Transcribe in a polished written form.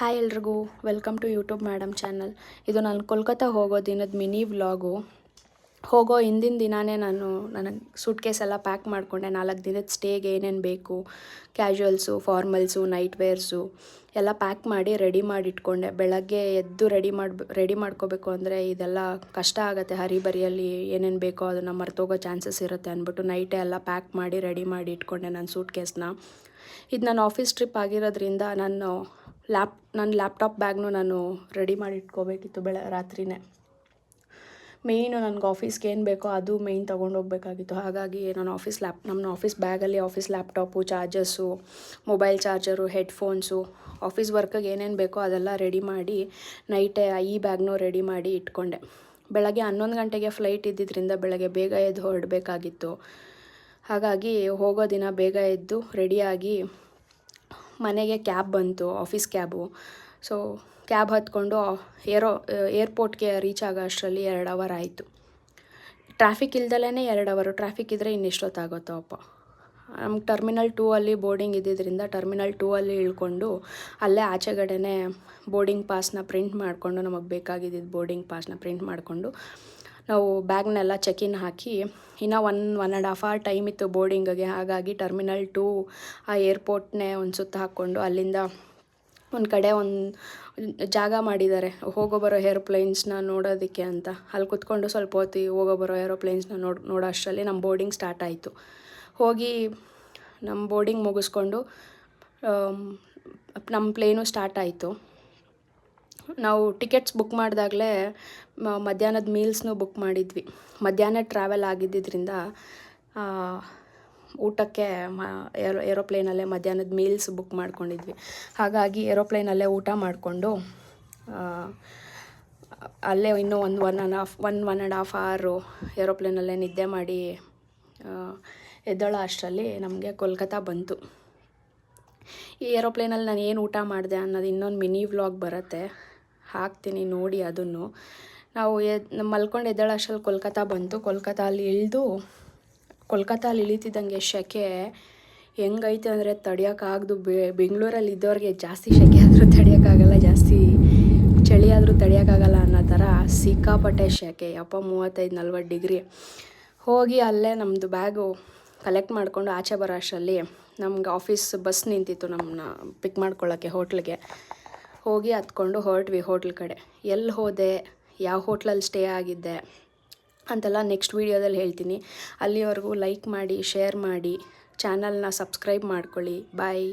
Hi ಎಲ್ರಿಗೂ, welcome to YouTube madam channel. ಇದು ನಾನು ಕೋಲ್ಕತ್ತಾ ಹೋಗೋ ದಿನದ ಮಿನಿ ವ್ಲಾಗು. ಹೋಗೋ ಹಿಂದಿನ ದಿನಾನೇ ನನಗೆ ಸೂಟ್ ಕೇಸ್ ಎಲ್ಲ ಪ್ಯಾಕ್ ಮಾಡಿಕೊಂಡೆ. 4 ದಿನದ ಸ್ಟೇಗೆ ಏನೇನು ಬೇಕು, ಕ್ಯಾಶುವಲ್ಸು, ಫಾರ್ಮಲ್ಸು, ನೈಟ್ ವೇರ್ಸು ಎಲ್ಲ ಪ್ಯಾಕ್ ಮಾಡಿ ರೆಡಿ ಮಾಡಿ ಇಟ್ಕೊಂಡೆ. ಬೆಳಗ್ಗೆ ಎದ್ದು ರೆಡಿ ಮಾಡ್ಕೋಬೇಕು ಅಂದರೆ ಇದೆಲ್ಲ ಕಷ್ಟ ಆಗುತ್ತೆ. ಹರಿಬರಿಯಲ್ಲಿ ಏನೇನು ಬೇಕೋ ಅದನ್ನು ಮರ್ತೋಗೋ ಚಾನ್ಸಸ್ ಇರುತ್ತೆ ಅಂದ್ಬಿಟ್ಟು ನೈಟೇ ಎಲ್ಲ ಪ್ಯಾಕ್ ಮಾಡಿ ರೆಡಿ ಮಾಡಿ ಇಟ್ಕೊಂಡೆ ನನ್ನ ಸೂಟ್ ಕೇಸ್ನ. ಇದು ನನ್ನ ಆಫೀಸ್ ಟ್ರಿಪ್ ಆಗಿರೋದ್ರಿಂದ ನನ್ನ ಲ್ಯಾಪ್ಟಾಪ್ ಬ್ಯಾಗ್ನು ನಾನು ರೆಡಿ ಮಾಡಿ ಇಟ್ಕೋಬೇಕಿತ್ತು ರಾತ್ರಿನೇ. ಮೇಯ್ನು ನನಗೆ ಆಫೀಸ್ಗೆ ಏನು ಬೇಕೋ ಅದು ಮೇಯ್ನ್ ತೊಗೊಂಡೋಗ್ಬೇಕಾಗಿತ್ತು. ಹಾಗಾಗಿ ನಮ್ಮ ಆಫೀಸ್ ಬ್ಯಾಗಲ್ಲಿ office laptop, charges, mobile charger, headphones, office ವರ್ಕಿಗೆ ಏನೇನು ಬೇಕೋ ಅದೆಲ್ಲ ರೆಡಿ ಮಾಡಿ ನೈಟೇ ಈ ಬ್ಯಾಗ್ನೂ ರೆಡಿ ಮಾಡಿ ಇಟ್ಕೊಂಡೆ. ಬೆಳಗ್ಗೆ 11 ಗಂಟೆಗೆ ಫ್ಲೈಟ್ ಇದ್ದಿದ್ದರಿಂದ ಬೆಳಗ್ಗೆ ಬೇಗ ಎದ್ದು ಹೊರಡಬೇಕಾಗಿತ್ತು. ಹಾಗಾಗಿ ಹೋಗೋ ದಿನ ಬೇಗ ಎದ್ದು ರೆಡಿಯಾಗಿ ಮನೆಗೆ ಕ್ಯಾಬ್ ಬಂತು, ಆಫೀಸ್ ಕ್ಯಾಬು. ಸೊ ಕ್ಯಾಬ್ ಹತ್ಕೊಂಡು ಏರ್ಪೋರ್ಟ್ಗೆ ರೀಚ್ ಆಗೋ ಅಷ್ಟರಲ್ಲಿ 2 ಅವರ್ ಆಯಿತು. ಟ್ರಾಫಿಕ್ ಇಲ್ದಲೇ 2 ಅವರು, ಟ್ರಾಫಿಕ್ ಇದ್ದರೆ ಇನ್ನೆಷ್ಟೊತ್ತಾಗುತ್ತಪ್ಪ. ನಮ್ಗೆ ಟರ್ಮಿನಲ್ 2 ಅಲ್ಲಿ ಬೋರ್ಡಿಂಗ್ ಇದ್ದಿದ್ದರಿಂದ ಟರ್ಮಿನಲ್ 2 ಅಲ್ಲಿ ಇಳ್ಕೊಂಡು ಅಲ್ಲೇ ಆಚೆಗಡೆನೇ ಬೋರ್ಡಿಂಗ್ ಪಾಸ್ನ ಪ್ರಿಂಟ್ ಮಾಡಿಕೊಂಡು, ನಮಗೆ ಬೇಕಾಗಿದ್ದಿದ್ದು ಬೋರ್ಡಿಂಗ್ ಪಾಸ್ನ ಪ್ರಿಂಟ್ ಮಾಡಿಕೊಂಡು ನಾವು ಬ್ಯಾಗ್ನೆಲ್ಲ ಚೆಕ್-ಇನ್ ಹಾಕಿ, ಇನ್ನೂ 1.5 ಅವರ್ ಟೈಮ್ ಇತ್ತು ಬೋರ್ಡಿಂಗಿಗೆ. ಹಾಗಾಗಿ ಟರ್ಮಿನಲ್ 2 ಆ ಏರ್ಪೋರ್ಟ್ನೇ ಒಂದು ಸುತ್ತ ಹಾಕ್ಕೊಂಡು ಅಲ್ಲಿಂದ ಒಂದು ಕಡೆ ಒಂದು ಜಾಗ ಮಾಡಿದ್ದಾರೆ ಹೋಗೋ ಬರೋ ಏರೋಪ್ಲೇನ್ಸ್ನ ನೋಡೋದಕ್ಕೆ ಅಂತ. ಅಲ್ಲಿ ಕೂತ್ಕೊಂಡು ಸ್ವಲ್ಪ ಹೊತ್ತು ಹೋಗೋ ಬರೋ ಏರೋಪ್ಲೇನ್ಸ್ನ ನೋಡೋ ಅಷ್ಟರಲ್ಲಿ ನಮ್ಮ ಬೋರ್ಡಿಂಗ್ ಸ್ಟಾರ್ಟ್ ಆಯಿತು. ಹೋಗಿ ನಮ್ಮ ಬೋರ್ಡಿಂಗ್ ಮುಗಿಸ್ಕೊಂಡು ನಮ್ಮ ಪ್ಲೇನು ಸ್ಟಾರ್ಟ್ ಆಯಿತು. ನಾವು ಟಿಕೆಟ್ಸ್ ಬುಕ್ ಮಾಡಿದಾಗಲೇ ಮಧ್ಯಾಹ್ನದ ಮೀಲ್ಸ್ನೂ ಬುಕ್ ಮಾಡಿದ್ವಿ. ಮಧ್ಯಾಹ್ನ ಟ್ರಾವೆಲ್ ಆಗಿದ್ದರಿಂದ ಊಟಕ್ಕೆ ಏರೋಪ್ಲೇನಲ್ಲೇ ಮಧ್ಯಾಹ್ನದ ಮೀಲ್ಸ್ ಬುಕ್ ಮಾಡ್ಕೊಂಡಿದ್ವಿ. ಹಾಗಾಗಿ ಏರೋಪ್ಲೇನಲ್ಲೇ ಊಟ ಮಾಡಿಕೊಂಡು ಅಲ್ಲೇ ಇನ್ನೂ 1.5 ಅವರು ಏರೋಪ್ಲೇನಲ್ಲೇ ನಿದ್ದೆ ಮಾಡಿ ಎದ್ದೇಳೋ ಅಷ್ಟರಲ್ಲಿ ನಮಗೆ ಕೋಲ್ಕತ್ತಾ ಬಂತು. ಈ ಏರೋಪ್ಲೇನಲ್ಲಿ ನಾನು ಏನು ಊಟ ಮಾಡಿದೆ ಅನ್ನೋದು ಇನ್ನೊಂದು ಮಿನಿ ವ್ಲಾಗ್ ಬರುತ್ತೆ, ಹಾಕ್ತೀನಿ ನೋಡಿ ಅದನ್ನು. ನಾವು ಮಲ್ಕೊಂಡು ಎದ್ದೇಳೋ ಅಷ್ಟರಲ್ಲಿ ಕೋಲ್ಕತ್ತಾ ಬಂತು. ಕೋಲ್ಕತ್ತಾಲ್ಲಿ ಇಳಿತಿದ್ದಂಗೆ ಸೆಕೆ ಹೆಂಗೈತೆ ಅಂದರೆ ತಡಿಯೋಕ್ಕಾಗ್ದು. ಬೆಂಗಳೂರಲ್ಲಿ ಇದ್ದವ್ರಿಗೆ ಜಾಸ್ತಿ ಸೆಕೆ ಆದರೂ ತಡಿಯೋಕ್ಕಾಗಲ್ಲ, ಜಾಸ್ತಿ ಚಳಿ ಆದರೂ ತಡಿಯೋಕ್ಕಾಗಲ್ಲ ಅನ್ನೋ ಥರ ಸಿಕ್ಕಾಪಟ್ಟೆ ಸೆಕೆ. 35-40 ಡಿಗ್ರಿ. ಹೋಗಿ ಅಲ್ಲೇ ನಮ್ಮದು ಬ್ಯಾಗು ಕಲೆಕ್ಟ್ ಮಾಡಿಕೊಂಡು ಆಚೆ ಬರೋ ಅಷ್ಟರಲ್ಲಿ ನಮ್ಗೆ ಆಫೀಸ್ ಬಸ್ ನಿಂತಿತ್ತು ನಮ್ಮನ್ನ ಪಿಕ್ ಮಾಡ್ಕೊಳ್ಳೋಕ್ಕೆ ಹೋಟ್ಲಿಗೆ. ಹೋಗಿ ಹತ್ಕೊಂಡು ಹೊರಟ್ವಿ ಹೋಟ್ಲ್ ಕಡೆ. ಎಲ್ಲಿ ಹೋದೆ, ಯಾವ ಹೋಟ್ಲಲ್ಲಿ ಸ್ಟೇ ಆಗಿದ್ದೆ ಅಂತೆಲ್ಲ ನೆಕ್ಸ್ಟ್ ವೀಡಿಯೋದಲ್ಲಿ ಹೇಳ್ತೀನಿ. ಅಲ್ಲಿವರೆಗೂ ಲೈಕ್ ಮಾಡಿ, ಶೇರ್ ಮಾಡಿ, ಚಾನಲ್ನ ಸಬ್ಸ್ಕ್ರೈಬ್ ಮಾಡ್ಕೊಳ್ಳಿ. ಬಾಯ್.